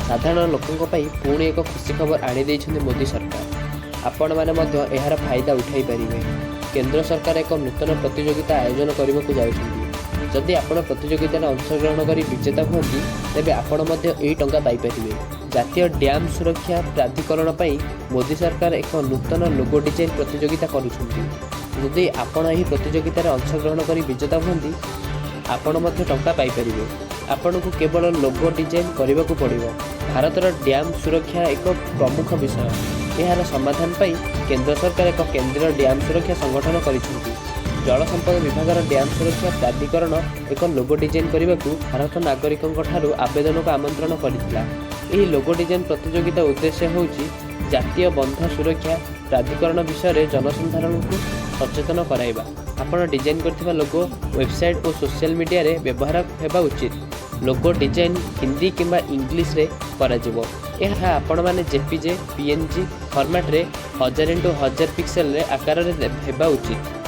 साधारण लोकों ପାଇଁ पुणी एक खुशी खबर आनी मोदी सरकार। आपण माने मध्य एहार फायदा उठाई पारिबे। केंद्र सरकार एक नूतन प्रतियोगिता आयोजन करने को जाउछन्ती। जदि आपण प्रतियोगितार अंशग्रहण करी विजेता हुअन्ति तेबे आपण मध्य एही टंका पाई पारिबे। जातीय डैम सुरक्षा प्राधिकरण पई मोदी सरकार एक नूतन लोगो डिजाइन प्रतियोगिता करुछन्ति। जदि आपण एही प्रतियोगितार अंशग्रहण करी विजेता हुअन्ति आपण मध्य टंका पाई पारिबे। आपण को केवल लोगो डिजाइन करने को पड़िबो। भारतर डैम सुरक्षा एक प्रमुख विषय। यार समाधान पाई केंद्र सरकार एक केंद्रीय डैम सुरक्षा संगठन करिसेंति। जल संपद विभाग डैम सुरक्षा प्राधिकरण एक लोगो डिजाइन करने को भारत नागरिकों ठारू आवेदन को आमंत्रण करथिला। एही लोगो डिजाइन प्रतियोगिता उद्देश्य होउची जातीय बंध सुरक्षा प्राधिकरण विषय जनसाधारण को सचेतन कराइबा। आपण डिजाइन करथिबा लोगो वेबसाइट और सोशल मीडिया रे व्यवहार हेबा उचित। लोगो डिजाइन हिंदी किंबा इंग्लिश रे करा जिवो। यह आपण माने जेपीजे पीएनजी फॉर्मेट रे 1000 x 1000 पिक्सेल रे आकार रे हेबा उचित।